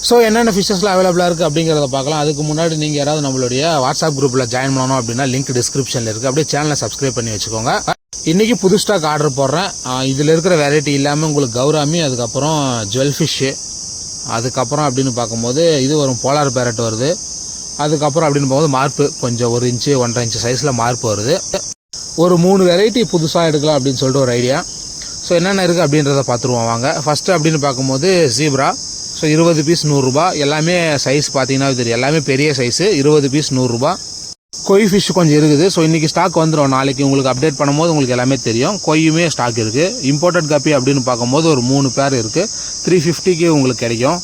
So என்னென்ன ஃபிஷஸ்லாம் அவைலபிளாக இருக்குது அப்படிங்கிறத பார்க்கலாம். அதுக்கு முன்னாடி நீங்கள் யாராவது நம்மளுடைய வாட்ஸ்அப் குரூப்பில் ஜாயின் பண்ணணும் அப்படின்னா லிங்க் டிஸ்கிரிப்ஷனில் இருக்குது. அப்படியே சேனலை சப்ஸ்கிரைப் பண்ணி வச்சுக்கோங்க. இன்றைக்கி புது ஸ்டாக் ஆர்டர் போடுறேன். இதில் இருக்கிற வெரைட்டி இல்லாமல் உங்களுக்கு கௌராமி, அதுக்கப்புறம் ஜுவல் ஃபிஷ்ஷு, அதுக்கப்புறம் அப்படின்னு பார்க்கும்போது இது வரும் போலார் பேரட் வருது. அதுக்கப்புறம் அப்படின்னு பார்க்கும்போது மார்ப்பு கொஞ்சம் 1 இன்ச்சு 1.5 இன்ச்சு சைஸில் மார்ப்பு வருது. ஒரு 3 வெரைட்டி புதுசாக எடுக்கலாம் அப்படின்னு சொல்லிட்டு ஒரு ஐடியா. ஸோ என்னென்ன இருக்குது அப்படின்றத பார்த்துருவோம் வாங்க. ஃபஸ்ட்டு அப்படின்னு பார்க்கும்போது ஜீப்ரா. ஸோ 20 பீஸ் 100 ரூபா. எல்லாமே சைஸ் பார்த்தீங்கன்னா தெரியும், எல்லாமே பெரிய சைஸு. 20 பீஸ் 100 ரூபா. கொய் ஃபிஷ் கொஞ்சம் இருக்குது. ஸோ இன்றைக்கி ஸ்டாக் வந்துடும். நாளைக்கு உங்களுக்கு அப்டேட் பண்ணும்போது உங்களுக்கு எல்லாமே தெரியும். கொய்யுமே ஸ்டாக் இருக்குது. இம்போர்ட்டட் காப்பி அப்படின்னு பார்க்கும்போது ஒரு 3 பேர் இருக்குது. 350க்கு உங்களுக்கு கிடைக்கும்.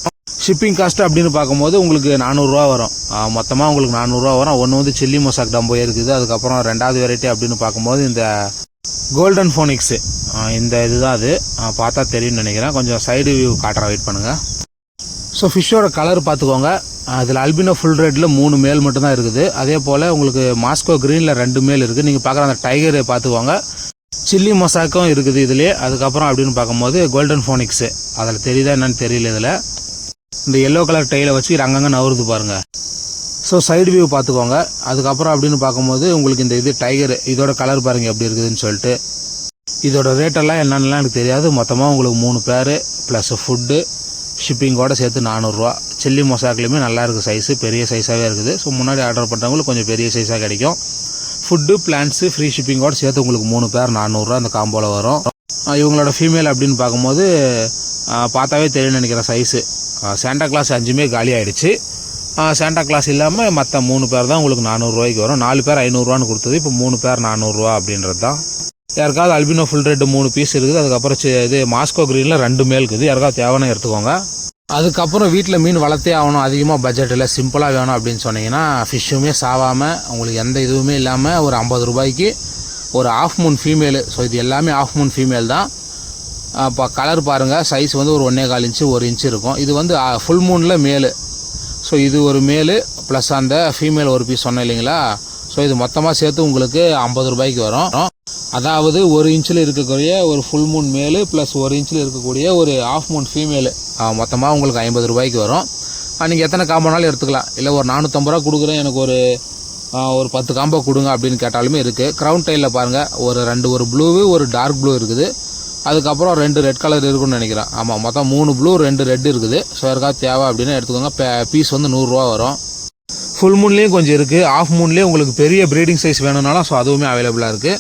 ஷிப்பிங் காஸ்ட்டு அப்படின்னு பார்க்கும்போது உங்களுக்கு 400 ரூபா வரும். மொத்தமாக உங்களுக்கு 400 ரூபா வரும். ஒன்று வந்து சில்லி மொசாக் டம்போ இருக்குது. அதுக்கப்புறம் 2வது வெரைட்டி அப்படின்னு பார்க்கும்போது இந்த கோல்டன் ஃபோனிக்ஸு, இந்த இதுதான் அது. பார்த்தா தெரியும்னு நினைக்கிறேன். கொஞ்சம் சைடு வியூ காட்டுறேன், வெயிட் பண்ணுங்கள். ஸோ ஃபிஷ்ஷோட கலர் பார்த்துக்கோங்க. அதில் அல்பினோ ஃபுல் ரெட்டில் 3 மேல் மட்டும்தான் இருக்குது. அதே போல் உங்களுக்கு மாஸ்கோ க்ரீனில் 2 மேல் இருக்குது. நீங்கள் பார்க்குற அந்த டைகரை பார்த்துக்கோங்க. சில்லி மொசாக்கும் இருக்குது இதுலேயே. அதுக்கப்புறம் அப்படின்னு பார்க்கும்போது கோல்டன் ஃபோனிக்ஸு, அதில் தெரியுதா என்னன்னு தெரியல. இதில் இந்த எல்லோ கலர் டைலை வச்சு அங்கங்கே நவருது பாருங்கள். ஸோ சைடு வியூ பார்த்துக்கோங்க. அதுக்கப்புறம் அப்படின்னு பார்க்கும்போது உங்களுக்கு இந்த இது டைகர், இதோட கலர் பாருங்கள் எப்படி இருக்குதுன்னு சொல்லிட்டு. இதோட ரேட்டெல்லாம் என்னென்னலாம் எனக்கு தெரியாது. மொத்தமாக உங்களுக்கு 3 பேர் ப்ளஸ் ஃபுட்டு ஷிப்பிங்கோடு சேர்த்து 400 ரூபா. சில்லி மொசாக்லேயுமே நல்லா இருக்குது, சைஸு பெரிய சைஸாகவே இருக்குது. ஸோ முன்னாடி ஆர்டர் பண்ணுறவங்களுக்கு கொஞ்சம் பெரிய சைஸாக கிடைக்கும். ஃபுட்டு பிளான்ஸு ஃப்ரீ ஷிப்பிங்கோடு சேர்த்து உங்களுக்கு 3 பேர் 400 ரூபா அந்த காம்போவில் வரும். இவங்களோட ஃபீமேல் அப்படின்னு பார்க்கும்போது பார்த்தாவே தெரியும்னு நினைக்கிறேன் சைஸு. சாண்டா கிளாஸ் 5மே காலி ஆகிடுச்சு. சாண்டா கிளாஸ் இல்லாமல் மற்ற 3 பேர் தான் உங்களுக்கு 400 ரூபாய்க்கு வரும். 4 பேர் 500 ரூபான்னு கொடுத்தது. இப்போ 3 பேர் 400 ரூபா அப்படின்றது தான். யாருக்காவது அல்பினோ ஃபுல் ரெட் 3 பீஸ் இருக்குது. அதுக்கப்புறம் இது மாஸ்கோ க்ரீனில் 2 மேல் இருக்குது. யாருக்காவது தேவைன்னா எடுத்துக்கோங்க. அதுக்கப்புறம் வீட்டில் மீன் வளர்த்தே ஆகணும், அதிகமாக பட்ஜெட்டில் சிம்பிளாக வேணும் அப்படின்னு சொன்னீங்கன்னா ஃபிஷ்ஷுமே சாவாமல் உங்களுக்கு எந்த இதுவுமே இல்லாமல் ஒரு 50 ரூபாய்க்கு ஒரு ஆஃப் மூன் ஃபீமேலு. ஸோ இது எல்லாமே ஆஃப் மூன் ஃபீமேல் தான். இப்போ கலர் பாருங்கள், சைஸ் வந்து ஒரு 1.25 இன்ச்சு 1 இன்ச்சு இருக்கும். இது வந்து ஃபுல் மூனில் மேலு. ஸோ இது ஒரு மேலு ப்ளஸ் அந்த ஃபீமேல் ஒரு பீஸ் சொன்னேன் இல்லைங்களா. ஸோ இது மொத்தமாக சேர்த்து உங்களுக்கு 50 ரூபாய்க்கு வரும். அதாவது 1 இன்ச்சில் இருக்கக்கூடிய ஒரு ஃபுல் மூன் மேலு ப்ளஸ் 1 இன்ச்சில் இருக்கக்கூடிய ஒரு ஆஃப் மூன் ஃபீமேலு, மொத்தமாக உங்களுக்கு 50 ரூபாய்க்கு வரும். நீங்கள் எத்தனை காம்போனாலும் எடுத்துக்கலாம். இல்லை ஒரு 450 ரூபா கொடுக்குறேன், எனக்கு ஒரு 10 காம்போ கொடுங்க அப்படின்னு கேட்டாலுமே இருக்குது. க்ரௌன் டைலில் பாருங்கள், ஒரு ப்ளூவு ஒரு டார்க் ப்ளூ இருக்குது. அதுக்கப்புறம் 2 ரெட் கலர் இருக்குன்னு நினைக்கிறேன். ஆமாம், மொத்தம் 3 ப்ளூ 2 ரெட் இருக்குது. ஸோ யாருக்காவது தேவை அப்படின்னு எடுத்துக்கோங்க. பீஸ் வந்து 100 ரூபா வரும். ஃபுல் மூன்லேயும் கொஞ்சம் இருக்குது. ஆஃப் மூன்லேயும் உங்களுக்கு பெரிய ப்ரீடிங் சைஸ் வேணும்னாலும் ஸோ அதுவுமே அவைலபிளாக இருக்குது.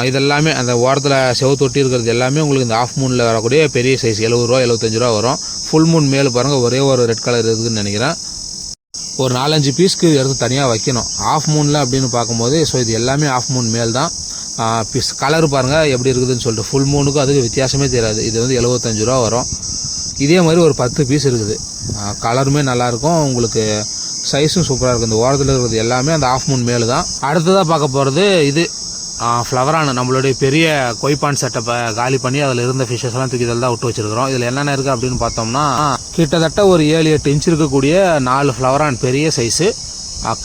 இதெல்லாமே அந்த ஓரத்தில் செவத்தொட்டி இருக்கிறது எல்லாமே உங்களுக்கு இந்த ஆஃப் மூனில் வரக்கூடிய பெரிய சைஸ் 70 ரூபா 75 ரூபா வரும். ஃபுல் மூன் மேல் பாருங்கள், ஒரே ஒரு ரெட் கலர் இருக்குதுன்னு நினைக்கிறேன். ஒரு 4-5 பீஸ்க்கு எடுத்து தனியாக வைக்கணும் ஆஃப் மூனில் அப்படின்னு பார்க்கும்போது. ஸோ இது எல்லாமே ஆஃப் மூன் மேல் தான். பீஸ் கலர் பாருங்கள் எப்படி இருக்குதுன்னு சொல்லிட்டு. ஃபுல் மூனுக்கும் அதுக்கு வித்தியாசமே தெரியாது. இது வந்து 75 ரூபா வரும். இதே மாதிரி ஒரு 10 பீஸ் இருக்குது. கலருமே நல்லாயிருக்கும், உங்களுக்கு சைஸும் சூப்பராக இருக்கும். இந்த ஓரத்தில் இருக்கிறது எல்லாமே அந்த ஆஃப் மூன் மேல் தான். அடுத்ததாக பார்க்க போகிறது இது ஃப்ளவரான நம்மளுடைய பெரிய கொய்பான் செட்டப்பை காலி பண்ணி அதில் இருந்த ஃபிஷ்ஷஸ்லாம் தூக்கி இதில் தான் விட்டு வச்சிருக்கிறோம். இதில் என்னென்ன இருக்குது அப்படின்னு பார்த்தோம்னா கிட்டத்தட்ட ஒரு 7-8 இன்ச் இருக்கக்கூடிய 4 ஃப்ளவரான் பெரிய சைஸு.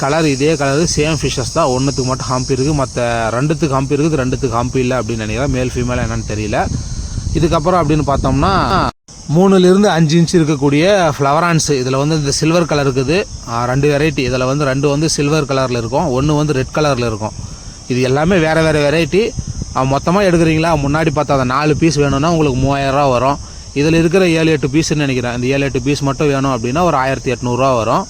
கலர் இதே கலரு சேம் ஃபிஷ்ஷஸ் தான். ஒன்றுத்துக்கு மட்டும் ஹாம்பி இருக்குது, மற்ற 2த்துக்கு ஹாம்பி இருக்குது, 2த்துக்கு ஹாம்பி இல்லை அப்படின்னு நினைக்கிறேன். மேல் ஃபீமேல் என்னன்னு தெரியல. இதுக்கப்புறம் அப்படின்னு பார்த்தோம்னா 3லிருந்து 5 இன்ச் இருக்கக்கூடிய ஃப்ளவரான்ஸு. இதில் வந்து இந்த சில்வர் கலர் இருக்குது. 2 வெரைட்டி. இதில் வந்து 2 வந்து சில்வர் கலரில் இருக்கும், 1 வந்து ரெட் கலரில் இருக்கும். இது எல்லாமே வேறு வேறு வெரைட்டி. மொத்தமாக எடுக்கிறீங்களா, முன்னாடி பார்த்தா அந்த 4 பீஸ் வேணும்னா உங்களுக்கு 3000 ரூபா வரும். இதில் இருக்கிற 7-8 பீஸ்ன்னு நினைக்கிறேன். இந்த 7-8 பீஸ் மட்டும் வேணும் அப்படின்னா ஒரு 1800 ரூபா வரும்.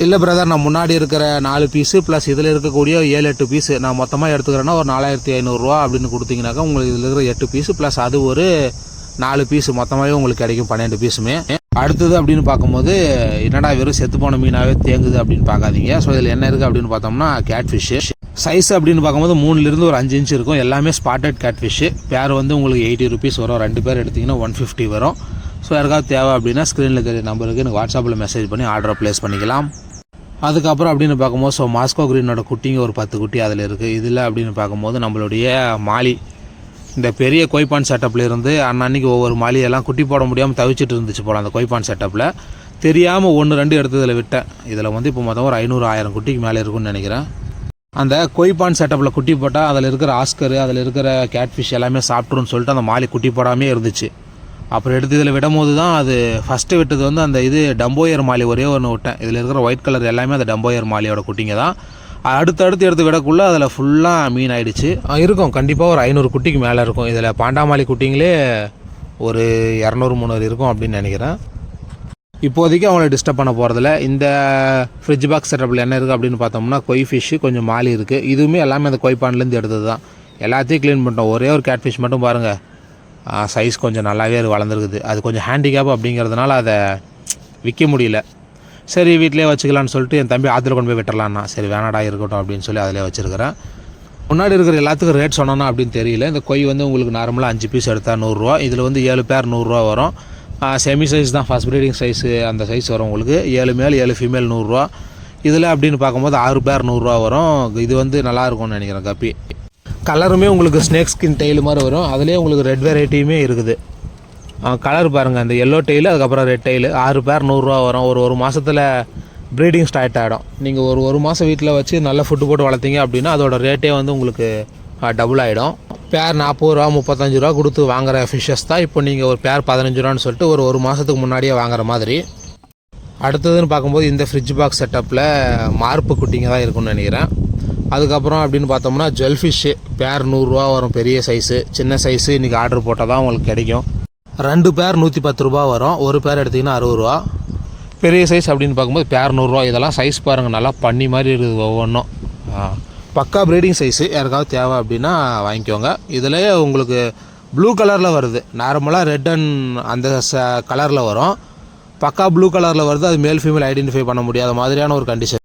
இல்லை பிரதர், நான் முன்னாடி இருக்கிற 4 பீஸு ப்ளஸ் இதில் இருக்கக்கூடிய 7-8 பீஸு நான் மொத்தமாக எடுத்துக்கிறேன்னா ஒரு 4500 ரூபா அப்படின்னு கொடுத்தீங்கன்னாக்கா உங்களுக்கு இதில் இருக்கிற 8 பீஸு ப்ளஸ் அது ஒரு 4 பீஸு மொத்தமாகவே உங்களுக்கு கிடைக்கும் 12 பீஸுமே. அடுத்தது அப்படின்னு பார்க்கும்போது என்னடா வெறும் செத்து போன மீனாகவே தேங்குது அப்படின்னு பார்க்காதீங்க. ஸோ இதில் என்ன இருக்குது அப்படின்னு பார்த்தோம்னா கேட் ஃபிஷ்ஷு. சைஸ் அப்படின்னு பார்க்கும்போது 3லிருந்து ஒரு 5 இன்ச் இருக்கும். எல்லாமே ஸ்பாட்டட் கேட் ஃபிஷ்ஷு. பேர் வந்து உங்களுக்கு 80 ருபீஸ் வரும். 2 பேர் எடுத்திங்கன்னா 150 வரும். ஸோ யாருக்காவது தேவை அப்படின்னா ஸ்க்ரீனில் தெரிய நம்பருக்கு எனக்கு வாட்ஸ்அப்பில் மெசேஜ் பண்ணி ஆர்டரை ப்ளேஸ் பண்ணிக்கலாம். அதுக்கப்புறம் அப்படின்னு பார்க்கும்போது ஸோ மாஸ்கோ க்ரீனோட குட்டிங்க ஒரு 10 குட்டி அதில் இருக்குது. இதில் அப்படின்னு பார்க்கும்போது நம்மளுடைய மாலி இந்த பெரிய கொய்பான் செட்டப்பில் இருந்து அன்னைக்கு ஒவ்வொரு மாலியெல்லாம் குட்டி போட முடியாமல் தவிச்சிட்டு இருந்துச்சு போல் அந்த கொய்பான் செட்டப்பில். தெரியாமல் 1-2 எடுத்து இதில் விட்டேன். இதில் வந்து இப்போ மொத்தம் ஒரு 500-1000 குட்டிக்கு மேலே இருக்குன்னு நினைக்கிறேன். அந்த கொய்பான் செட்டப்பில் குட்டி போட்டால் அதில் இருக்கிற ஆஸ்கரு அதில் இருக்கிற கேட்ஃபிஷ் எல்லாமே சாப்பிட்ருன்னு சொல்லிட்டு அந்த மாலி குட்டி போடாமே இருந்துச்சு. அப்புறம் எடுத்து இதில் விடும் போது தான் அது ஃபஸ்ட்டு விட்டது வந்து அந்த இது டம்போயர் மாலி ஒரே ஒன்று விட்டேன். இதில் இருக்கிற ஒயிட் கலர் எல்லாமே அந்த டம்போயர் மாலியோட குட்டிங்க தான். அடுத்தடுத்து எடுத்து விடக்குள்ளே அதில் ஃபுல்லாக மீன் ஆகிடுச்சு. இருக்கும் கண்டிப்பாக ஒரு 500 குட்டிக்கு மேலே இருக்கும். இதில் பாண்டாமாலி குட்டிங்களே ஒரு 200-300 இருக்கும் அப்படின்னு நினைக்கிறேன். இப்போதைக்கு அவங்கள டிஸ்டர்ப் பண்ண போகிறதில்ல. இந்த ஃப்ரிட்ஜ் பாக்ஸ் செட்டப்பில் என்ன இருக்குது அப்படின்னு பார்த்தோம்னா கொய் ஃபிஷ்ஷு, கொஞ்சம் மாலி இருக்குது. இதுவுமே எல்லாமே அந்த கொய் பாண்ட்லேருந்து எடுத்தது தான். எல்லாத்தையும் க்ளீன் பண்ணிட்டோம். ஒரே ஒரு கேட் ஃபிஷ் மட்டும் பாருங்கள், சைஸ் கொஞ்சம் நல்லாவே வளர்ந்துருக்குது. அது கொஞ்சம் ஹேண்டிகேப் அப்படிங்கிறதுனால அதை விற்க முடியல. சரி வீட்டிலே வச்சுக்கலான்னு சொல்லிட்டு என் தம்பி ஆற்றுல கொண்டு போய் விட்டுறலான்னா, சரி வேணாடா இருக்கட்டும் அப்படின்னு சொல்லி அதிலே வச்சுருக்கிறேன். முன்னாடி இருக்கிற எல்லாத்துக்கும் ரேட் சொன்னோன்னா அப்படின்னு தெரியல. இந்த கொய் வந்து உங்களுக்கு நார்மலாக 5 பீஸ் எடுத்தால் 100 ரூபா. இதில் வந்து 7 பேர் 100 ரூபா வரும். செமி சைஸ் தான், ஃபஸ்ட் ப்ரீடிங் சைஸு அந்த சைஸ் வரும் உங்களுக்கு. 7 மேல் 7 ஃபீமேல் 100 ரூபா. இதில் அப்படின்னு பார்க்கும்போது 6 பேர் 100 ரூபா வரும். இது வந்து நல்லாயிருக்கும்னு நினைக்கிறேன் கப்பி. கலருமே உங்களுக்கு ஸ்னேக் ஸ்கின் டெய்ல் மாதிரி வரும். அதுலேயே உங்களுக்கு ரெட் வெரைட்டியுமே இருக்குது. கலர் பாருங்கள், இந்த எல்லோ டெய்லு, அதுக்கப்புறம் ரெட் டெய்லு. 6 பேர் 100 ரூபா வரும். ஒரு மாதத்தில் ப்ரீடிங் ஸ்டார்ட் ஆகிடும். நீங்கள் ஒரு மாதம் வீட்டில் வச்சு நல்ல ஃபுட்டு போட்டு வளர்த்தீங்க அப்படின்னா அதோட ரேட்டே வந்து உங்களுக்கு டபுள் ஆகிடும். பேர் 40 ரூபா 35 ரூபா கொடுத்து வாங்குகிற ஃபிஷ்ஷஸ் தான் இப்போ நீங்கள் ஒரு பேர் 15 ரூபான்னு சொல்லிட்டு ஒரு மாதத்துக்கு முன்னாடியே வாங்குற மாதிரி. அடுத்ததுன்னு பார்க்கும்போது இந்த ஃப்ரிட்ஜ் பாக்ஸ் செட்டப்பில் மார்ப்பு குட்டிங்க தான் இருக்குன்னு நினைக்கிறேன். அதுக்கப்புறம் அப்படின்னு பார்த்தோம்னா ஜுவல் ஃபிஷ்ஷு பேர் 100 ரூபா வரும். பெரிய சைஸு, சின்ன சைஸு இன்றைக்கி ஆர்டர் போட்டால் தான் உங்களுக்கு கிடைக்கும். 2 பேர் 110 ரூபா வரும். ஒரு பேர் எடுத்திங்கன்னா 60 ரூபா. பெரிய சைஸ் அப்படின்னு பார்க்கும்போது பேர் 100 ரூபா. இதெல்லாம் சைஸ் பாருங்கள், நல்லா பண்ணி மாதிரி இருக்குது ஒவ்வொன்றும். பக்கா ப்ரீடிங் சைஸு. யாருக்காவது தேவை அப்படின்னா வாங்கிக்கோங்க. இதில் உங்களுக்கு ப்ளூ கலரில் வருது. நார்மலாக ரெட் அண்ட் அந்த கலரில் வரும். பக்கா ப்ளூ கலரில் வருது. அது மேல் ஃபீமேல் ஐடென்டிஃபை பண்ண முடியாத மாதிரியான ஒரு கண்டிஷன்.